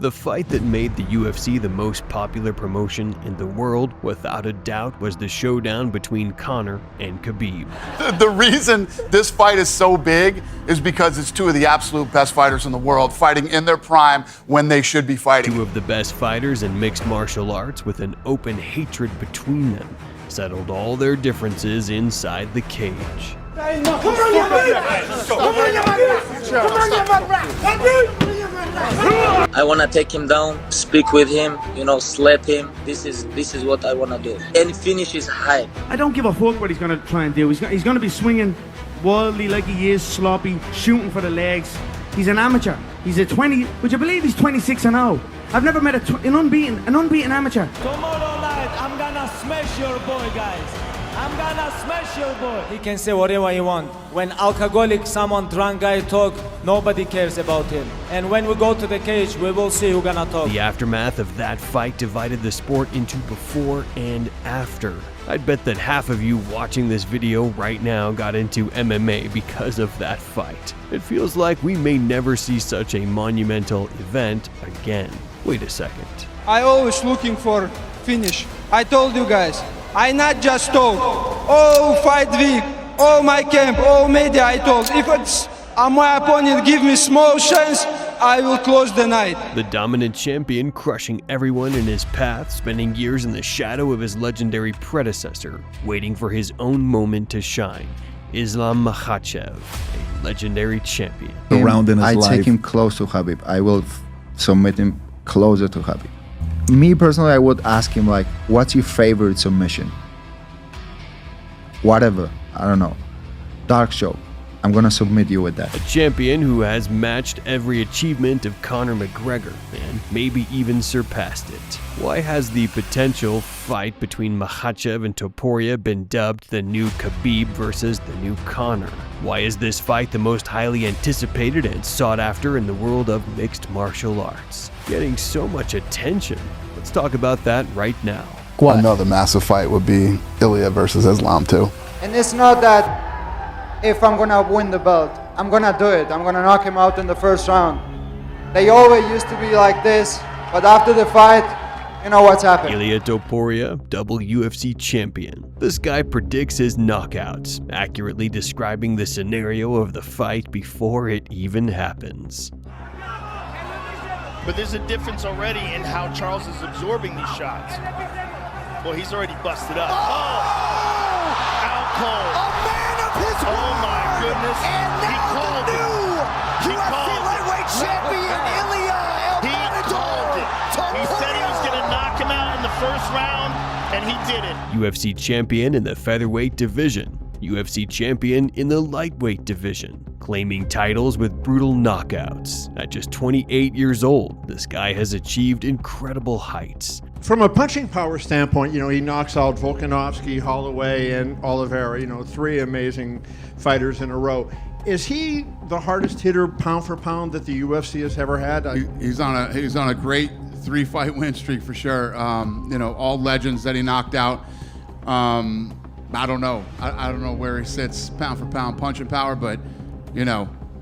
The fight that made the UFC the most popular promotion in the world, without a doubt, was the showdown between Conor and Khabib. The reason this fight is so big is because it's two of the absolute best fighters in the world fighting in their prime when they should be fighting. Two of the best fighters in mixed martial arts with an open hatred between them settled all their differences inside the cage. I want to take him down, speak with him, slap him. This is what I want to do. And finish is high. I don't give a fuck what he's going to try and do. He's going to be swinging wildly like he is, sloppy, shooting for the legs. He's an amateur. He's a 20, would you believe he's 26-0? I've never met an unbeaten amateur. Tomorrow night, I'm gonna smash your boy, guys. I'm gonna smash your boy. He can say whatever he wants. When alcoholic, someone drunk guy talk, nobody cares about him. And when we go to the cage, we will see who's gonna talk. The aftermath of that fight divided the sport into before and after. I'd bet that half of you watching this video right now got into MMA because of that fight. It feels like we may never see such a monumental event again. Wait a second. I always looking for finish. I told you guys, I not just talk. Oh, fight week. Oh, my camp. Oh, media. I told. If it's my opponent give me small chance, I will close the night. The dominant champion crushing everyone in his path, spending years in the shadow of his legendary predecessor, waiting for his own moment to shine. Islam Makhachev, a legendary champion. Around in his life. I take him close to Khabib. I will submit him closer to Khabib. Me personally, I would ask him like, what's your favorite submission? Whatever, I don't know. Dark choke. I'm gonna submit you with that. A champion who has matched every achievement of Conor McGregor and maybe even surpassed it. Why has the potential fight between Makhachev and Topuria been dubbed the new Khabib versus the new Conor? Why is this fight the most highly anticipated and sought after in the world of mixed martial arts? Getting so much attention. Let's talk about that right now. Another massive fight would be Ilia versus Islam too. And it's not that if I'm gonna win the belt, I'm gonna do it. I'm gonna knock him out in the first round. They always used to be like this, but after the fight, you know what's happened. Ilia Topuria, double UFC champion. This guy predicts his knockouts, accurately describing the scenario of the fight before it even happens. But there's a difference already in how Charles is absorbing these shots. Well, he's already busted up. Oh! Out cold. A man of his word. Oh my goodness. And now the new UFC lightweight champion, Ilia Topuria. He said he was going to knock him out in the first round, and he did it. UFC champion in the featherweight division. UFC champion in the lightweight division, claiming titles with brutal knockouts. At just 28 years old, this guy has achieved incredible heights. From a punching power standpoint, he knocks out Volkanovski, Holloway, and Oliveira, three amazing fighters in a row. Is he the hardest hitter pound for pound that the UFC has ever had? He's on a great 3-fight win streak for sure. All legends that he knocked out. I don't know. I don't know where he sits pound for pound punching power, but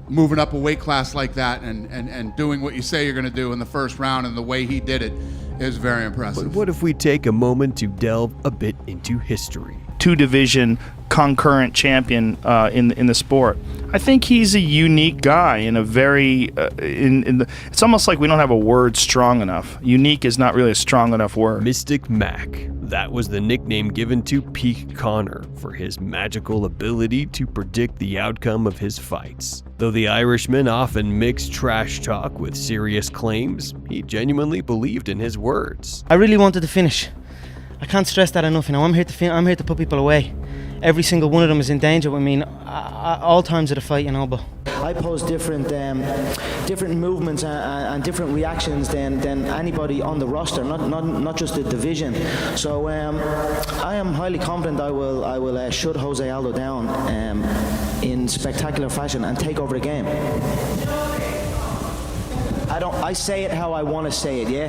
moving up a weight class like that and doing what you say you're going to do in the first round and the way he did it is very impressive. But what if we take a moment to delve a bit into history? 2-division concurrent champion in the sport. I think he's a unique guy in a very it's almost like we don't have a word strong enough. Unique is not really a strong enough word. Mystic Mac. That was the nickname given to Peak Conor for his magical ability to predict the outcome of his fights. Though the Irishman often mixed trash talk with serious claims, he genuinely believed in his words. I really wanted to finish. I can't stress that enough. I'm here to put people away. Every single one of them is in danger with me all times of the fight, but I pose different movements and different reactions than anybody on the roster, not just the division. So I am highly confident I will shut Jose Aldo down in spectacular fashion and take over the game. I say it how I want to say it, yeah?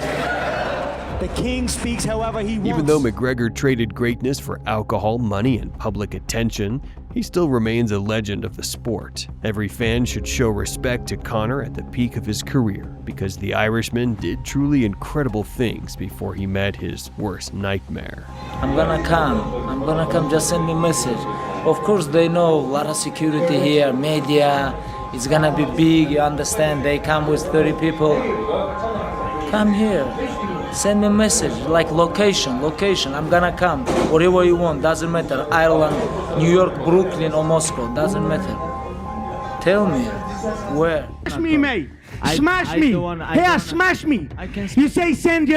The king speaks however he wants. Even though McGregor traded greatness for alcohol, money, and public attention, he still remains a legend of the sport. Every fan should show respect to Conor at the peak of his career, because the Irishman did truly incredible things before he met his worst nightmare. I'm gonna come, just send me a message. Of course they know, a lot of security here, media, it's gonna be big, you understand, they come with 30 people. Come here, send me a message, like location, I'm gonna come, whatever you want, doesn't matter, Ireland, New York, Brooklyn or Moscow, doesn't matter. Tell me, where? Smash me, mate. Smash me. Smash me. You say send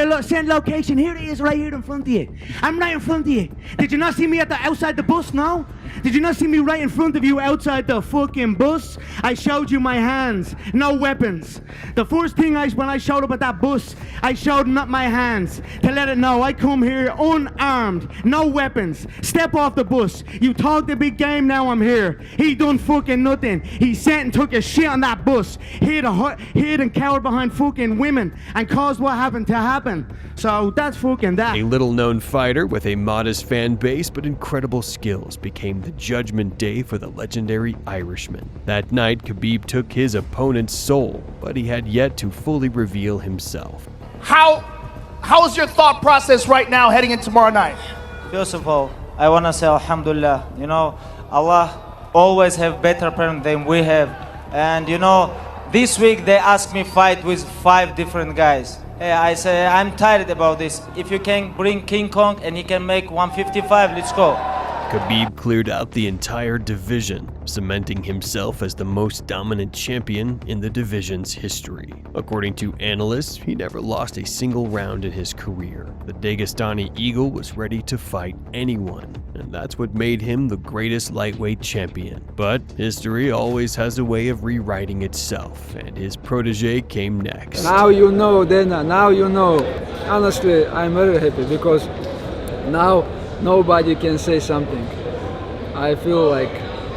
location. Here it is, right here in front of you. I'm right in front of you. Did you not see me outside the bus now? Did you not see me right in front of you outside the fucking bus? I showed you my hands, no weapons. The first thing when I showed up at that bus, I showed not my hands to let it know I come here unarmed, no weapons. Step off the bus. You talk the big game, now I'm here. He done fucking nothing. He sat and took a shit on that bus, hid and cowered behind fucking women and caused what happened to happen. So that's fucking that. A little-known fighter with a modest fan base but incredible skills became the judgment day for the legendary Irishman. That night, Khabib took his opponent's soul, but he had yet to fully reveal himself. How is your thought process right now heading into tomorrow night? First of all, I want to say Alhamdulillah. You know, Allah always have better plan than we have. And you know, this week they asked me fight with 5 different guys. Hey, I say I'm tired about this. If you can bring King Kong and he can make 155, let's go. Khabib cleared out the entire division, cementing himself as the most dominant champion in the division's history. According to analysts, he never lost a single round in his career. The Dagestani Eagle was ready to fight anyone, and that's what made him the greatest lightweight champion. But history always has a way of rewriting itself, and his protege came next. Now you know, Dana, now you know. Honestly, I'm very happy because now nobody can say something. I feel like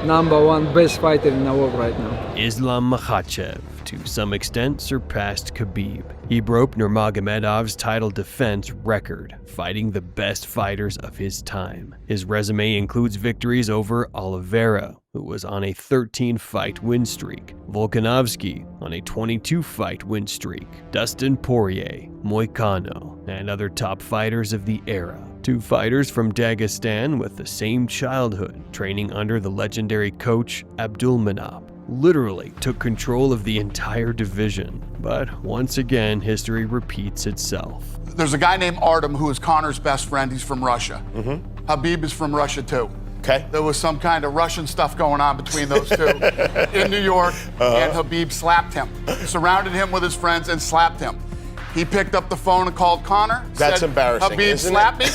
#1 best fighter in the world right now. Islam Makhachev, to some extent, surpassed Khabib. He broke Nurmagomedov's title defense record, fighting the best fighters of his time. His resume includes victories over Oliveira, who was on a 13-fight win streak, Volkanovski on a 22-fight win streak, Dustin Poirier, Moicano, and other top fighters of the era. 2 fighters from Dagestan with the same childhood, training under the legendary coach Abdulmanap, literally took control of the entire division. But once again, history repeats itself. There's a guy named Artem who is Conor's best friend. He's from Russia. Khabib is from Russia too. Okay. There was some kind of Russian stuff going on between those two in New York, and Khabib slapped him. Surrounded him with his friends and slapped him. He picked up the phone and called Conor. That's said, embarrassing, Khabib isn't slapped me.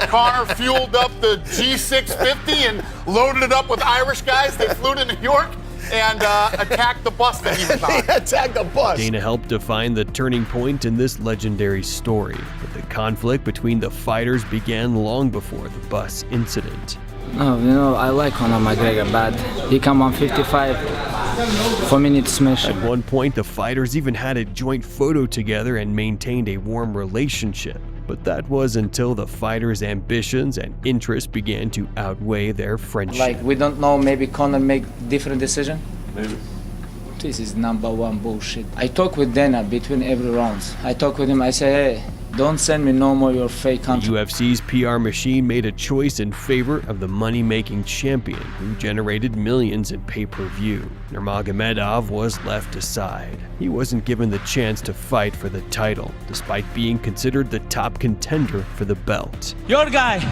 Conor fueled up the G650 and loaded it up with Irish guys. They flew to New York and attacked the bus that he was on. Attacked the bus. Dana helped define the turning point in this legendary story, but the conflict between the fighters began long before the bus incident. No, you know, I like Conor McGregor, but he come on 55. For me, it's smash. At one point, the fighters even had a joint photo together and maintained a warm relationship. But that was until the fighters' ambitions and interests began to outweigh their friendship. Like, we don't know, maybe Conor make different decision? Maybe. This is #1 bullshit. I talk with Dana between every rounds. I talk with him, I say, hey, don't send me no more your fake country. The UFC's PR machine made a choice in favor of the money-making champion who generated millions in pay-per-view. Nurmagomedov was left aside. He wasn't given the chance to fight for the title, despite being considered the top contender for the belt. Your guy,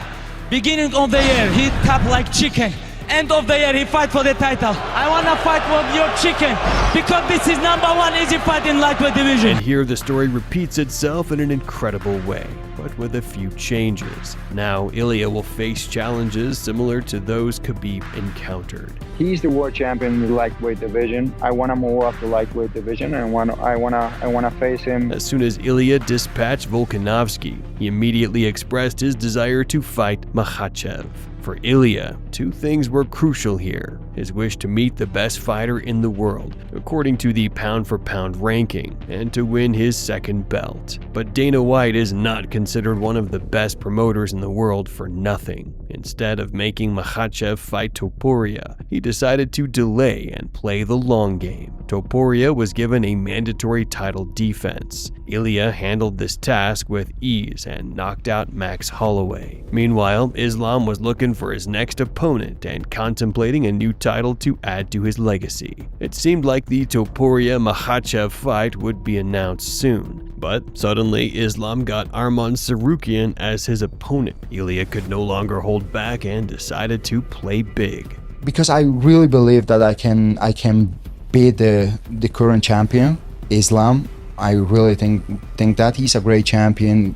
beginning of the year, he tap like chicken. End of the year, he fight for the title. I wanna fight for your chicken because this is #1 easy fight in lightweight division. And here the story repeats itself in an incredible way, but with a few changes. Now, Ilia will face challenges similar to those Khabib encountered. He's the world champion in the lightweight division. I want to move up the lightweight division, and I wanna face him. As soon as Ilia dispatched Volkanovski, he immediately expressed his desire to fight Makhachev. For Ilia, 2 things were crucial here: his wish to meet the best fighter in the world, according to the pound-for-pound ranking, and to win his second belt. But Dana White is not considered one of the best promoters in the world for nothing. Instead of making Makhachev fight Topuria, he decided to delay and play the long game. Topuria was given a mandatory title defense. Ilia handled this task with ease and knocked out Max Holloway. Meanwhile, Islam was looking for his next opponent and contemplating a new title to add to his legacy. It seemed like the Topuria-Makhachev fight would be announced soon, but suddenly Islam got Arman Tsarukyan as his opponent. Ilia could no longer hold back and decided to play big. Because I really believe that I can beat the current champion, Islam. I really think that he's a great champion.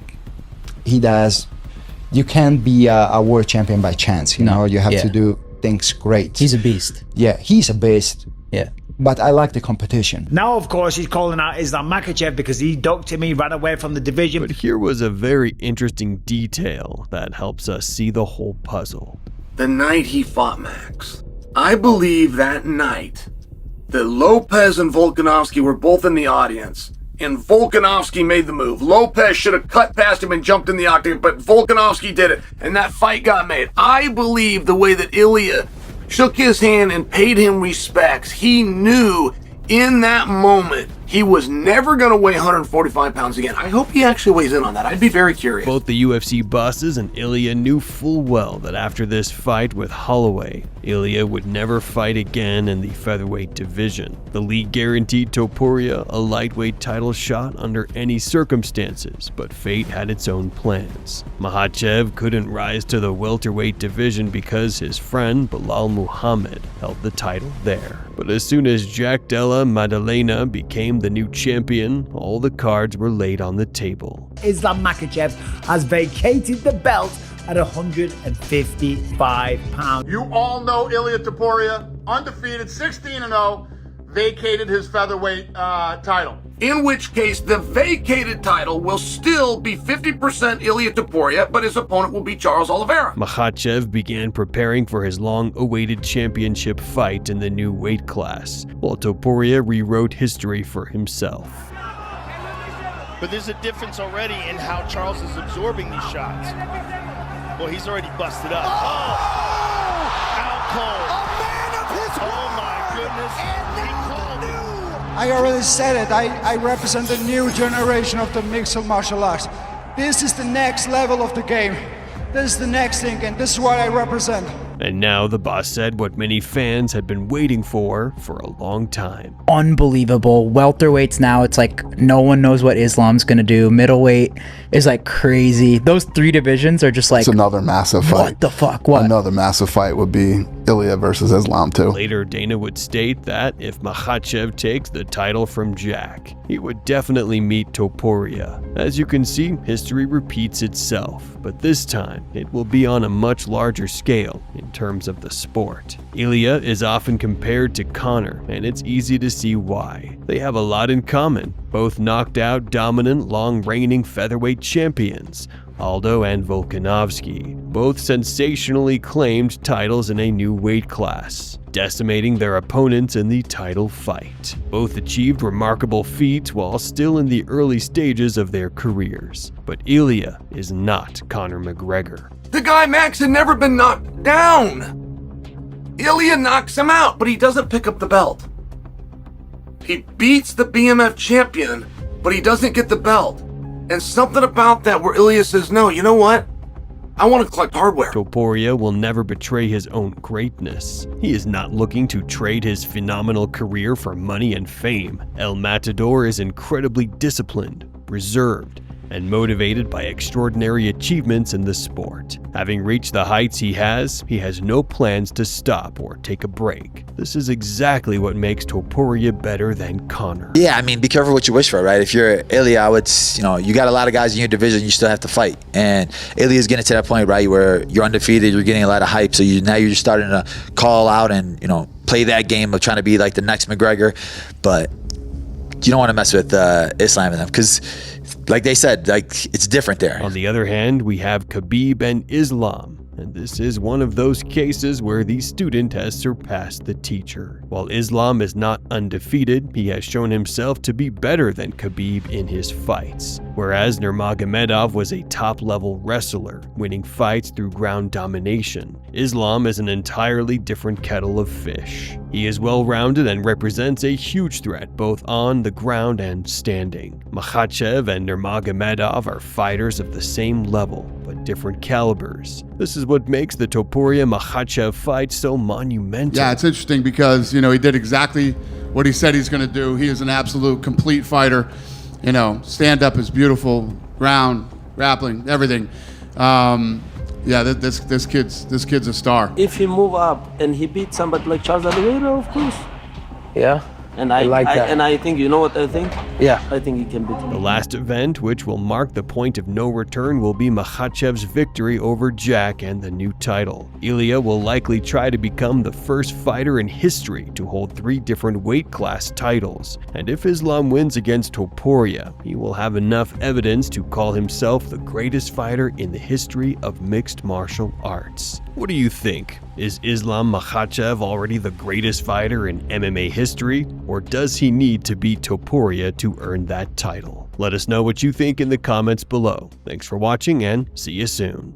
You can't be a world champion by chance, you know, you have to do things great. He's a beast. Yeah, he's a beast. Yeah. But I like the competition. Now, of course, he's calling out Islam Makhachev because he ducked him, he ran away from the division. But here was a very interesting detail that helps us see the whole puzzle. The night he fought Max, I believe that night that Lopez and Volkanovski were both in the audience, and Volkanovski made the move. Lopez should have cut past him and jumped in the octagon, but Volkanovski did it, and that fight got made. I believe the way that Ilia shook his hand and paid him respects, he knew in that moment he was never going to weigh 145 pounds again. I hope he actually weighs in on that. I'd be very curious. Both the UFC bosses and Ilia knew full well that after this fight with Holloway, Ilia would never fight again in the featherweight division. The league guaranteed Topuria a lightweight title shot under any circumstances, but fate had its own plans. Makhachev couldn't rise to the welterweight division because his friend Belal Muhammad held the title there. But as soon as Jack Della Maddalena became the new champion, all the cards were laid on the table. Islam Makhachev has vacated the belt at 155 pounds. You all know Ilia Topuria, undefeated, 16-0, vacated his featherweight title. In which case, the vacated title will still be 50% Ilia Topuria, but his opponent will be Charles Oliveira. Makhachev began preparing for his long-awaited championship fight in the new weight class, while Topuria rewrote history for himself. But there's a difference already in how Charles is absorbing these shots. Well, he's already busted up. Oh! Out cold. A man of his word. Oh my goodness. I already said it, I represent a new generation of the mixed martial arts. This is the next level of the game. This is the next thing, and this is what I represent. And now the boss said what many fans had been waiting for a long time. Unbelievable. Welterweights now, it's like no one knows what Islam's gonna do. Middleweight is like crazy. Those three divisions are just like... It's another massive fight. What the fuck? What? Another massive fight would be Ilia versus Islam too. Later, Dana would state that if Makhachev takes the title from Jack, he would definitely meet Topuria. As you can see, history repeats itself, but this time it will be on a much larger scale in terms of the sport. Ilia is often compared to Conor, and it's easy to see why. They have a lot in common, both knocked out dominant, long-reigning featherweight champions, Aldo and Volkanovski, both sensationally claimed titles in a new weight class, decimating their opponents in the title fight. Both achieved remarkable feats while still in the early stages of their careers. But Ilia is not Conor McGregor. The guy Max had never been knocked down. Ilia knocks him out, but he doesn't pick up the belt. He beats the BMF champion, but he doesn't get the belt. And something about that where Ilia says, no, you know what? I want to collect hardware. Topuria will never betray his own greatness. He is not looking to trade his phenomenal career for money and fame. El Matador is incredibly disciplined, reserved, and motivated by extraordinary achievements in the sport. Having reached the heights he has no plans to stop or take a break. This is exactly what makes Topuria better than Conor. Yeah, I mean, be careful what you wish for, right? If you're Ilia, you got a lot of guys in your division, you still have to fight. And Ilia's getting to that point, right, where you're undefeated, you're getting a lot of hype, so now you're just starting to call out and, play that game of trying to be like the next McGregor. But you don't want to mess with Islam and them, because like they said, it's different there. On the other hand, we have Khabib and Islam. and this is one of those cases where the student has surpassed the teacher. While Islam is not undefeated, he has shown himself to be better than Khabib in his fights. Whereas Nurmagomedov was a top-level wrestler, winning fights through ground domination, Islam is an entirely different kettle of fish. He is well-rounded and represents a huge threat both on the ground and standing. Makhachev and Nurmagomedov are fighters of the same level, but different calibers. This is what makes the Topuria-Makhachev fight so monumental. Yeah, it's interesting because, he did exactly what he said he's going to do. He is an absolute complete fighter. Stand up is beautiful, ground, grappling, everything. This kid's a star. If he move up and he beat somebody like Charles Oliveira, of course. Yeah. And I think, you know what I think? Yeah. I think he can beat him. The last event, which will mark the point of no return, will be Makhachev's victory over Jack and the new title. Ilia will likely try to become the first fighter in history to hold 3 different weight class titles. And if Islam wins against Topuria, he will have enough evidence to call himself the greatest fighter in the history of mixed martial arts. What do you think? Is Islam Makhachev already the greatest fighter in MMA history, or does he need to beat Topuria to earn that title? Let us know what you think in the comments below. Thanks for watching and see you soon.